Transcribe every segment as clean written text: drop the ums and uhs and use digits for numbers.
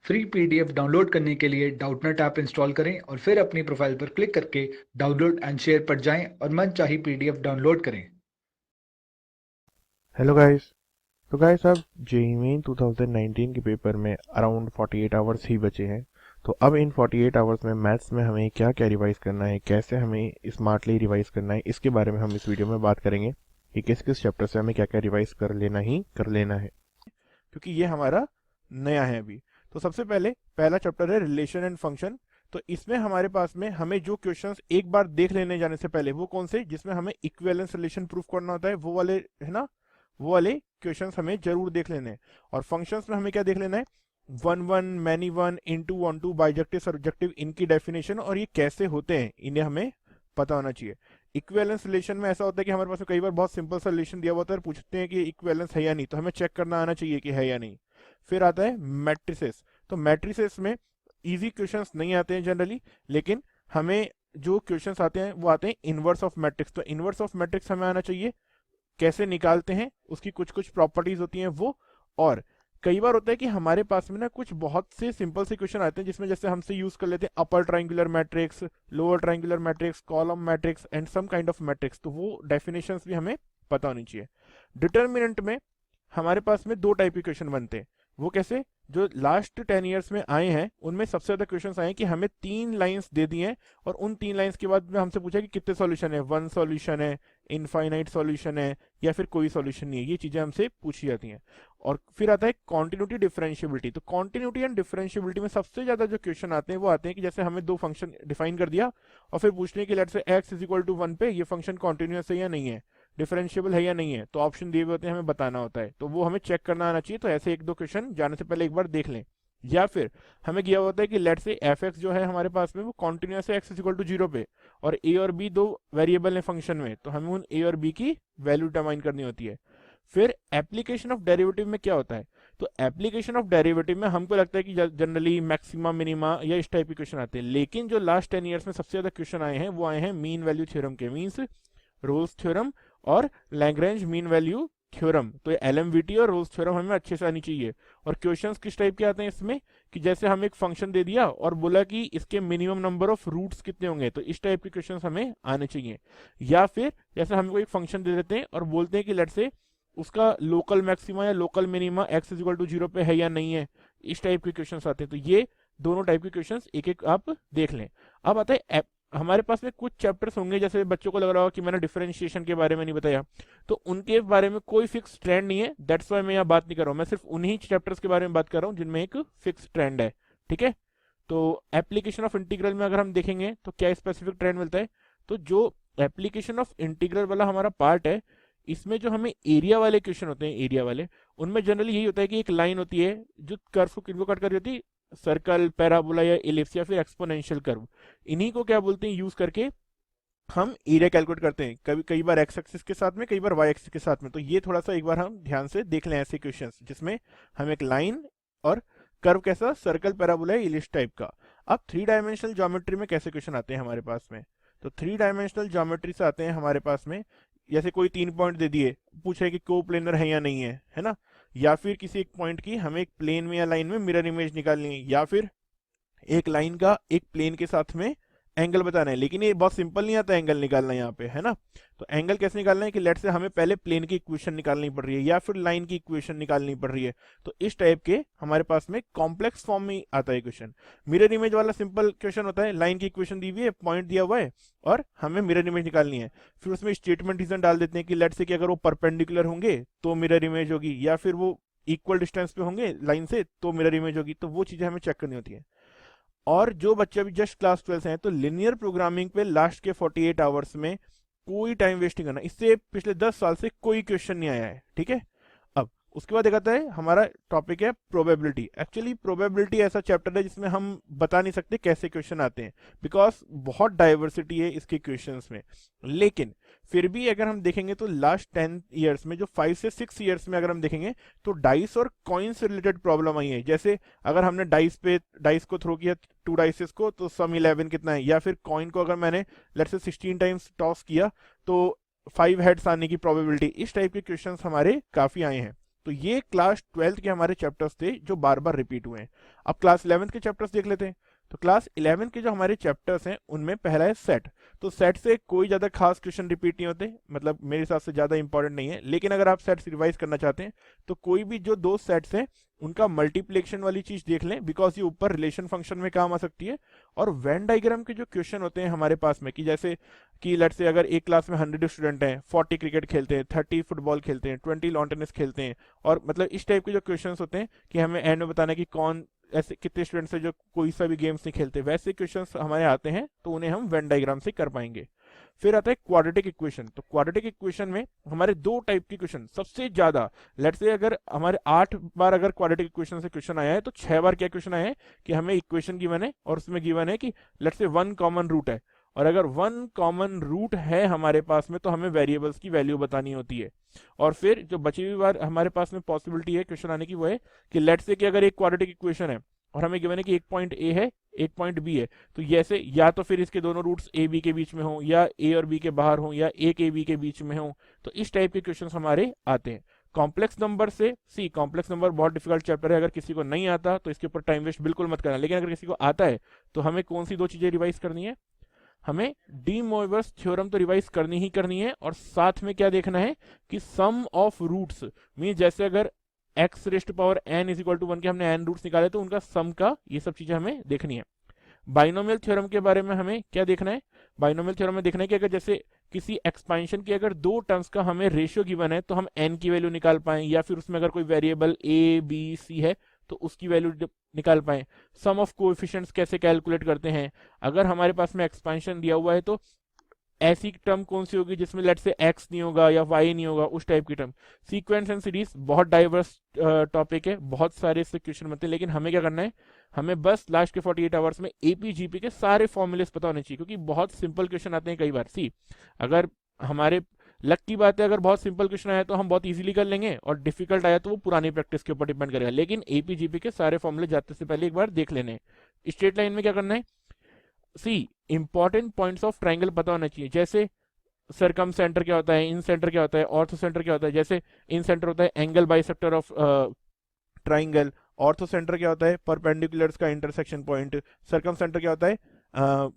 Free PDF download करने के लिए डाउटनेट ऐप इंस्टॉल करें और फिर अपनी प्रोफाइल पर क्लिक करके डाउनलोड एंड शेयर पर जाएं और मनचाही पीडीएफ डाउनलोड करें। Hello guys. तो गाइस अब जेईई मेन 2019 के पेपर में अराउंड 48 आवर्स ही बचे हैं। तो अब इन 48 आवर्स में मैथ्स में हमें क्या क्या रिवाइज करना है, कैसे हमें स्मार्टली रिवाइज करना है, इसके बारे में हम इस वीडियो में बात करेंगे कि किस किस चैप्टर से हमें क्या क्या रिवाइज कर लेना है, क्योंकि ये हमारा नया है अभी। तो सबसे पहले पहला चैप्टर है रिलेशन एंड फंक्शन। तो इसमें हमारे पास में हमें जो क्वेश्चंस एक बार देख लेने जाने से पहले, वो कौन से जिसमें हमें इक्विवेलेंस रिलेशन प्रूफ करना होता है, वो वाले है ना, वो वाले क्वेश्चंस हमें जरूर देख लेने हैं। और फंक्शंस में हमें क्या देख लेना है, one one, many one, into, one two, bijective, subjective, इनकी डेफिनेशन और ये कैसे होते हैं इन्हें हमें पता होना चाहिए। इक्विवेलेंस रिलेशन में ऐसा होता है कि हमारे पास कई बार बहुत सिंपल सा रिलेशन दिया हुआ होता है और पूछते हैं कि इक्विवेलेंस है या नहीं, तो हमें चेक करना आना चाहिए कि है या नहीं। फिर आता है मैट्रिसेस। तो मैट्रिसेस में इजी क्वेश्चंस नहीं आते हैं जनरली, लेकिन हमें जो क्वेश्चंस आते हैं वो आते हैं इनवर्स ऑफ मैट्रिक्स। तो इनवर्स ऑफ मैट्रिक्स हमें आना चाहिए, कैसे निकालते हैं, उसकी कुछ कुछ प्रॉपर्टीज होती हैं वो। और कई बार होता है कि हमारे पास में ना कुछ बहुत से सिंपल से क्वेश्चन आते हैं जिसमें जैसे हमसे यूज कर लेते हैं upper triangular matrix, lower triangular matrix, column matrix and some kind of matrix. तो वो डेफिनेशंस भी हमें पता होनी चाहिए। डिटर्मिनेंट में हमारे पास में दो टाइप के क्वेश्चन बनते हैं। वो कैसे, जो लास्ट 10 ईयर्स में आए हैं उनमें सबसे ज्यादा क्वेश्चंस आए हैं कि हमें 3 लाइंस दे दी हैं और उन 3 लाइंस के बाद में हमसे पूछा कि कितने सॉल्यूशन है, वन सॉल्यूशन है, इनफाइनाइट सॉल्यूशन है, या फिर कोई सॉल्यूशन नहीं है। ये चीजें हमसे पूछी जाती हैं। और फिर आता है कॉन्टिन्यूटी डिफरेंशियबिलिटी। तो कॉन्टिन्यूटी एंड डिफरेंशियबिलिटी में सबसे ज्यादा जो क्वेश्चन आते हैं वो आते हैं कि जैसे हमें दो फंक्शन डिफाइन कर दिया और फिर पूछते हैं कि let's say x is equal to 1 पे ये फंक्शन कॉन्टिन्यूअस है या नहीं है, डिफरेंशिएबल है या नहीं है। तो ऑप्शन दिए हुए होते हैं, हमें बताना होता है, तो वो हमें चेक करना आना चाहिए। तो ऐसे एक दो क्वेश्चन जाने से पहले एक बार देख लें। या फिर हमें किया होता है कि लेट से एफ एक्स जो है हमारे पास में वो कॉन्टिन्यूअस है एक्स इज इक्वल टू 0 पे, और ए और बी दो वेरिएबल है फंक्शन में, तो हमें उन ए और बी की वैल्यू डिटरमाइन करनी होती है। फिर एप्लीकेशन ऑफ डेरिवेटिव में क्या होता है, तो एप्लीकेशन ऑफ डेरिवेटिव में हमको लगता है कि जनरली मैक्सिमा, मिनिमा या इस टाइप के क्वेश्चन आते हैं, लेकिन जो लास्ट 10 ईयर्स में सबसे ज्यादा क्वेश्चन आए हैं वो आए हैं मीन वैल्यू थ्योरम के, मीन्स रोल्स थ्योरम और लैग्रेंज मीन वैल्यू थ्योरम। तो ये एलएमवीटी और रोल्स थ्योरम हमें अच्छे से आनी चाहिए। और क्वेश्चंस किस टाइप के आते हैं इसमें, कि जैसे हम एक फंक्शन दे दिया और बोला कि इसके मिनिमम नंबर ऑफ रूट्स कितने होंगे, तो इस टाइप के क्वेश्चंस हमें आने चाहिए। या फिर जैसे हम कोई एक फंक्शन दे देते हैं और बोलते हैं कि लेट से उसका लोकल मैक्सिमा या local minima x is equal to 0 पे है या नहीं है, इस टाइप के क्वेश्चंस आते हैं। तो ये दोनों टाइप के क्वेश्चंस एक एक आप देख लें। अब आता है हमारे पास में कुछ चैप्टर्स होंगे, जैसे बच्चों को लग रहा होगा कि मैंने डिफरेंशिएशन के बारे में नहीं बताया, तो उनके बारे में कोई फिक्स ट्रेंड नहीं है, दैट्स वाई मैं यहाँ बात नहीं कर रहा हूँ। मैं सिर्फ उन्हीं चैप्टर्स के बारे में बात कर रहा हूँ जिनमें एक फिक्स ट्रेंड है, ठीक है। तो एप्लीकेशन ऑफ इंटीग्रल में अगर हम देखेंगे तो क्या स्पेसिफिक ट्रेंड मिलता है, तो जो एप्लीकेशन ऑफ इंटीग्रल वाला हमारा पार्ट है, इसमें जो हमें एरिया वाले क्वेश्चन होते हैं, एरिया वाले, उनमें जनरली यही होता है कि एक लाइन होती है जो कर्व को किनको कट कर रही होती है, सर्कल, पैराबोला या इलिप्स या फिर एक्सपोनेंशियल कर्व। इन्हीं को क्या बोलते हैं, यूज करके हम एरिया कैलकुलेट करते हैं, कभी कई बार एक्स एक्सिस के साथ में, कई बार वाई एक्सिस के साथ में। तो ये थोड़ा सा एक बार हम ध्यान से देख लें ऐसे क्वेश्चंस जिसमें हम एक लाइन और कर्व कैसा, सर्कल, पैराबोला, इलिप्स टाइप का। अब 3 डायमेंशनल ज्योमेट्री में कैसे क्वेश्चन आते हैं हमारे पास में, तो 3 डायमेंशनल ज्योमेट्री से आते हैं हमारे पास में, जैसे कोई 3 पॉइंट दे दिए, पूछे कि कोप्लेनर है या नहीं है ना। या फिर किसी एक पॉइंट की हमें एक प्लेन में या लाइन में मिरर इमेज निकालनी है, या फिर एक लाइन का एक प्लेन के साथ में एंगल बताना है। लेकिन ये बहुत सिंपल नहीं आता एंगल निकालना यहाँ पे, है ना। तो एंगल कैसे निकालना है कि लेट से हमें पहले प्लेन की इक्वेशन निकालनी पड़ रही है या फिर लाइन की इक्वेशन निकालनी पड़ रही है। तो इस टाइप के हमारे पास में कॉम्प्लेक्स फॉर्म में आता है क्वेश्चन। मिरर इमेज वाला सिंपल क्वेश्चन होता है, लाइन की इक्वेशन दी हुई है, पॉइंट दिया हुआ है और हमें मिरर इमेज निकालनी है। फिर उसमें स्टेटमेंट रीजन डाल देते हैं कि लेट से कि अगर वो परपेंडिकुलर होंगे तो मिरर इमेज होगी, या फिर वो इक्वल डिस्टेंस पे होंगे लाइन से तो मिरर इमेज होगी। तो वो चीजें हमें चेक करनी होती है। और जो बच्चे अभी जस्ट क्लास 12 से हैं, तो लिनियर प्रोग्रामिंग पे लास्ट के 48 आवर्स में कोई टाइम वेस्ट नहीं करना। इससे पिछले 10 साल से कोई क्वेश्चन नहीं आया है, ठीक है। अब उसके बाद देखा है हमारा टॉपिक है प्रोबेबिलिटी। एक्चुअली प्रोबेबिलिटी ऐसा चैप्टर है जिसमें हम बता नहीं सकते कैसे क्वेश्चन आते हैं, बिकॉज बहुत डाइवर्सिटी है इसके क्वेश्चंस में। लेकिन फिर भी अगर हम देखेंगे तो लास्ट 10 ईयर्स में, जो 5 से 6 ईयर्स में अगर हम देखेंगे, तो डाइस और कॉइन से रिलेटेड प्रॉब्लम आई है। जैसे अगर हमने डाइस को थ्रो किया 2 डाइसेस को, तो सम 11 कितना है, या फिर कॉइन को अगर मैंने लेट्स से 16 टाइम्स टॉस किया तो 5 हेड्स आने की प्रोबेबिलिटी। इस टाइप के क्वेश्चंस हमारे काफी आए हैं। तो ये क्लास 12th के हमारे चैप्टर्स थे जो बार बार रिपीट हुए हैं। अब क्लास 11th के चैप्टर्स देख लेते हैं। तो क्लास 11 के जो हमारे चैप्टर्स हैं उनमें पहला है सेट। तो सेट से कोई ज़्यादा खास क्वेश्चन रिपीट नहीं होते, मतलब मेरे हिसाब से ज़्यादा इंपॉर्टेंट नहीं है। लेकिन अगर आप सेट्स रिवाइज करना चाहते हैं तो कोई भी जो दो सेट्स हैं उनका मल्टीप्लिकेशन वाली चीज़ देख लें, बिकॉज ये ऊपर रिलेशन फंक्शन में काम आ सकती है। और वेन डायग्राम के जो क्वेश्चन होते हैं हमारे पास में, कि जैसे कि लेट्स से अगर एक क्लास में 100 स्टूडेंट हैं, 40 क्रिकेट खेलते हैं, 30 फुटबॉल खेलते हैं, 20 लॉन टेनिस खेलते हैं, और मतलब इस टाइप के जो क्वेश्चंस होते हैं कि हमें एंड में बताना है कि कौन ऐसे कितने स्टूडेंट्स हैं जो कोई सा भी गेम्स नहीं खेलते, वैसे क्वेश्चंस हमारे आते हैं तो उन्हें हम वेन डायग्राम से कर पाएंगे। फिर आता है क्वाड्रेटिक इक्वेशन। तो क्वाड्रेटिक इक्वेशन में हमारे दो टाइप के क्वेश्चन सबसे ज्यादा, लेट्स से अगर हमारे 8 बार अगर क्वाड्रेटिक इक्वेशन से क्वेश्चन आया है तो 6 बार क्या क्वेश्चन आया है कि हमें इक्वेशन गिवन है और उसमें गिवन है कि लेट्स से 1 कॉमन रूट है, और अगर 1 कॉमन रूट है हमारे पास में तो हमें वेरिएबल्स की वैल्यू बतानी होती है। और फिर जो बची हुई बार हमारे पास में पॉसिबिलिटी है क्वेश्चन आने की वो है कि लेट्स से कि अगर एक क्वाड्रेटिक इक्वेशन है और हमें गिवन है कि एक पॉइंट ए है, एक पॉइंट बी है, तो जैसे या तो फिर इसके दोनों रूट्स ए बी के बीच में हो, या ए और बी के बाहर हो, या एक ए बी के बीच में हो, तो इस टाइप के क्वेश्चंस हमारे आते हैं। कॉम्प्लेक्स नंबर से, सी कॉम्प्लेक्स नंबर बहुत डिफिकल्ट चैप्टर है, अगर किसी को नहीं आता तो इसके ऊपर टाइम वेस्ट बिल्कुल मत करना। लेकिन अगर किसी को आता है तो हमें कौन सी दो चीजें रिवाइज करनी है, हमें डी मोइवर्स थ्योरम तो रिवाइज करनी ही करनी है, और साथ में क्या देखना है कि सम ऑफ रूट्स मीन जैसे अगर x raised power n is equal to 1 के हमने n रूट्स निकाले तो उनका सम का, ये सब चीजें हमें देखनी है। बाइनोमियल थ्योरम के बारे में हमें क्या देखना है, बाइनोमियल थ्योरम में देखना है कि अगर जैसे किसी एक्सपेंशन की अगर दो टर्म्स का हमें रेशियो गिवन है तो हम n की वैल्यू निकाल पाए, या फिर उसमें अगर कोई वेरिएबल a b c है तो उसकी वैल्यू निकाल पाए। सम ऑफ कोएफिशिएंट्स कैसे कैलकुलेट करते हैं, अगर हमारे पास में एक्सपेंशन दिया हुआ है तो ऐसी टर्म कौन सी होगी जिसमें लेट से x नहीं होगा या y नहीं होगा, उस टाइप की टर्म। सीक्वेंस एंड सीरीज बहुत डाइवर्स टॉपिक है, बहुत सारे इससे क्वेश्चन बनते हैं, लेकिन हमें क्या करना है, हमें बस लास्ट के 48 आवर्स में एपीजीपी के सारे फॉर्मूलेस पता होने चाहिए, क्योंकि बहुत सिंपल क्वेश्चन आते हैं कई बार। सी अगर हमारे लक की बात है, अगर बहुत सिंपल क्वेश्चन आया तो हम बहुत इजीली कर लेंगे, और डिफिकल्ट आया तो वो पुरानी प्रैक्टिस के ऊपर डिपेंड करेगा। लेकिन एपीजीपी के सारे फॉर्मूले जाते से पहले एक बार देख लेने। स्ट्रेट लाइन में क्या करना है, सी इंपॉर्टेंट पॉइंट्स ऑफ ट्राइंगल पता होना चाहिए, जैसे सरकम सेंटर क्या होता है, इन सेंटर क्या होता है, ऑर्थो सेंटर क्या होता है। जैसे इन सेंटर होता है angle bisector of triangle, ortho centre क्या होता है परपेंडिकुलर्स का इंटरसेक्शन पॉइंट, सरकम सेंटर क्या होता है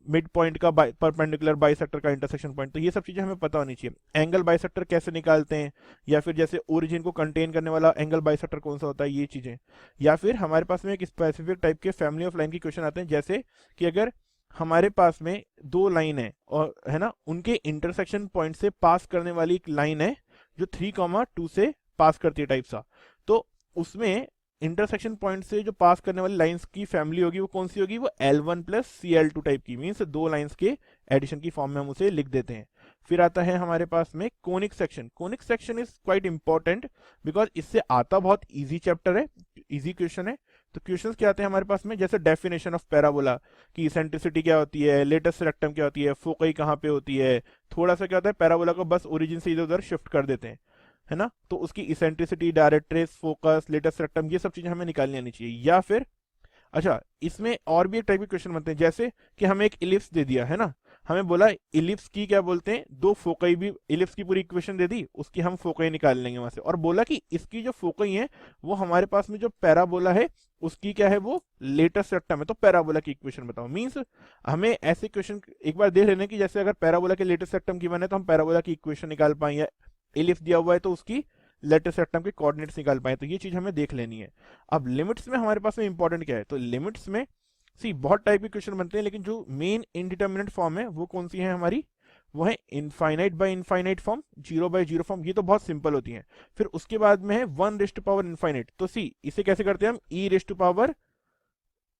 मिड पॉइंट का परपेंडिकुलर बाइसेक्टर का इंटरसेक्शन पॉइंट। तो ये सब चीजें हमें पता होनी चाहिए। एंगल बाइसेक्टर कैसे निकालते हैं, या फिर जैसे ओरिजिन को कंटेन करने वाला एंगल बाइसेक्टर कौन सा होता है, ये चीजें। या फिर हमारे पास में एक स्पेसिफिक टाइप के फैमिली ऑफ लाइन के क्वेश्चन आते हैं, जैसे कि अगर हमारे पास में दो लाइन है और है ना, उनके इंटरसेक्शन पॉइंट से पास करने वाली एक लाइन है जो 3,2 से पास करती है टाइप सा, तो उसमें इंटरसेक्शन पॉइंट से जो पास करने वाली लाइंस की फैमिली होगी वो कौन सी होगी, वो L1 प्लस CL2 टाइप की, मीन्स दो लाइंस के एडिशन की फॉर्म में हम उसे लिख देते हैं। फिर आता है हमारे पास में conic section. Conic section is quite important because इससे आता बहुत इजी चैप्टर है, इजी क्वेश्चन है। तो क्वेश्चंस क्या आते हैं हमारे पास में, जैसे डेफिनेशन ऑफ पैराबोला की इसेंट्रिसिटी क्या होती है, लेटेस्ट रेक्टम क्या होती है, फोकई कहाँ पे होती है, थोड़ा सा क्या होता है पैराबोला को बस ओरिजिन से इधर उधर शिफ्ट कर देते हैं, है ना, तो उसकी इसेंट्रिसिटी, डायरेक्ट्रिस, फोकस, लेटेस्ट रेक्टम, ये सब चीजें हमें निकालनी आनी चाहिए। या फिर अच्छा इसमें और भी एक टाइप के क्वेश्चन बनते हैं, जैसे कि हमें एक इलिप्स दे दिया है ना, हमें बोला इलिप्स की क्या बोलते हैं, दो फोकई भी, इलिप्स की पूरी इक्वेशन दे दी, उसकी हम फोकई निकाल लेंगे वहां से, और बोला कि इसकी जो फोकई है वो हमारे पास में जो पैराबोला है उसकी क्या है, वो लेटेस्ट रेक्टम है, तो पैराबोला की इक्वेशन बताओ। मींस हमें ऐसे क्वेश्चन एक बार देख लेने की, जैसे अगर पैराबोला के लेटेस्ट रेक्टम गिवन है तो हम पैराबोला की इक्वेशन निकाल पाए, या इलिप्स दिया हुआ है तो उसकी लेटेस्ट रेक्टम के कोऑर्डिनेट्स निकाल पाए, तो ये चीज हमें देख लेनी है। अब लिमिट्स में हमारे पास में इंपॉर्टेंट क्या है, तो लिमिट्स में सी बहुत टाइप के क्वेश्चन बनते हैं, लेकिन जो मेन इनडिटर्मिनेट फॉर्म है वो कौन सी है हमारी, वो है infinite by infinite form, 0 by 0 form, ये तो बहुत सिंपल होती है। फिर उसके बाद में है 1 रेस्ट टू पावर इनफाइनाइट, तो सी इसे कैसे करते हैं हम, e raised to power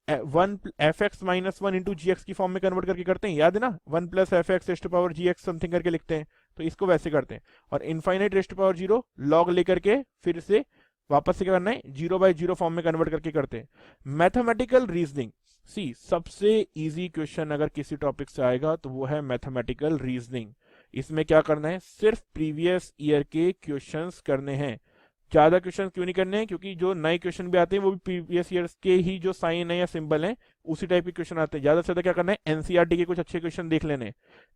1 fx minus 1 into G X की फॉर्म में कन्वर्ट करके करते हैं, याद है ना, 1 plus F X raised to power G X something करके लिखते हैं, तो इसको वैसे करते हैं। और infinite raised to power 0 log लेकर के फिर से वापस से क्या करना है, 0 बाय 0 फॉर्म में कन्वर्ट करके करते हैं। मैथमेटिकल रीजनिंग, सी सबसे इजी क्वेश्चन अगर किसी टॉपिक से आएगा तो वो है मैथमेटिकल रीजनिंग। इसमें क्या करना है, सिर्फ प्रीवियस ईयर के क्वेश्चंस करने हैं, ज्यादा क्वेश्चन क्यों नहीं करने हैं, क्योंकि जो नए क्वेश्चन भी आते हैं वो भी प्रीवियस ईयर्स के ही जो साइन है या सिंबल है उसी टाइप के क्वेश्चन आते हैं। ज्यादा से ज्यादा क्या करना है, एनसीईआरटी के कुछ अच्छे क्वेश्चन देख लेने।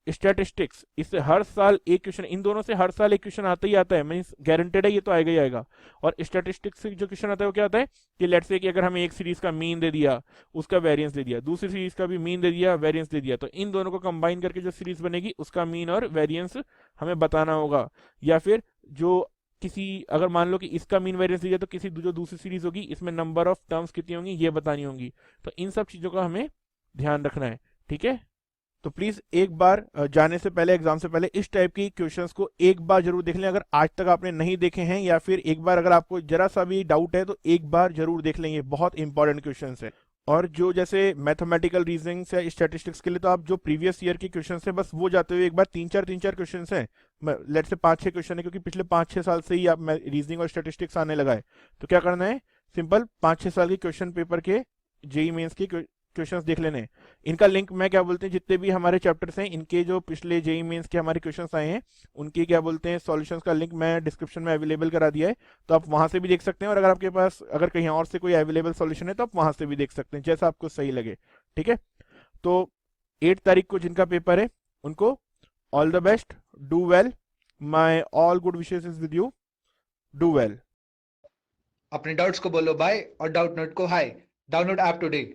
स्टैटिस्टिक्स, इससे हर साल एक क्वेश्चन, इन दोनों से हर साल एक क्वेश्चन आता ही आता है, मीन्स गारंटेड है, ये तो आएगा ही आएगा। और स्टैटिस्टिक्स से जो क्वेश्चन आता है वो क्या आता है कि लेट्स से कि अगर हमें एक सीरीज का मीन दे दिया, उसका वेरिएंस दे दिया, दूसरी सीरीज का भी मीन दे दिया, वेरिएंस दे दिया, तो इन दोनों को कंबाइन करके जो सीरीज बनेगी उसका मीन और वेरिएंस हमें बताना होगा। या फिर जो किसी, अगर मान लो कि इसका मीन वेरिएंस दिया तो किसी जो दूसरी सीरीज होगी इसमें नंबर ऑफ टर्म्स कितनी होंगी ये बतानी होंगी। तो इन सब चीजों का हमें ध्यान रखना है, ठीक है। तो प्लीज एक बार जाने से पहले, एग्जाम से पहले, इस टाइप की क्वेश्चंस को एक बार जरूर देख लें। अगर आज तक आपने नहीं देखे हैं या फिर एक बार अगर आपको जरा सा भी डाउट है तो एक बार जरूर देख लें, ये बहुत इंपॉर्टेंट क्वेश्चंस है। और जो जैसे मैथमेटिकल रीजनिंग या स्टैटिस्टिक्स के लिए तो आप जो प्रीवियस ईयर के क्वेश्चंस हैं बस वो जाते हुए एक बार तीन चार क्वेश्चंस हैं, लेट से 5-6 क्वेश्चन है, क्योंकि पिछले 5-6 साल से ही आप रीजनिंग और स्टैटिस्टिक्स आने लगा है। तो क्या करना है, सिंपल 5-6 साल के क्वेश्चन पेपर के जेई मेंस के क्वेश्चंस देख लेने। इनका लिंक मैं क्या बोलते हैं, जितने भी हमारे चैप्टर्स हैं इनके जो पिछले जेई मेंस के हमारे क्वेश्चंस आए हैं उनके क्या बोलते हैं सॉल्यूशंस का लिंक मैं डिस्क्रिप्शन में अवेलेबल करा दिया है, तो आप वहां से भी देख सकते हैं। और अगर आपके पास अगर कहीं और से कोई अवेलेबल सॉल्यूशन है तो आप वहां से भी देख सकते हैं, जैसा आपको सही लगे, ठीक है। तो 8 तारीख को जिनका पेपर है उनको all the best, do well, my all good wishes is with you, do well. अपने डाउट्स को बोलो बाय और डाउट नोट को हाय। Download app today.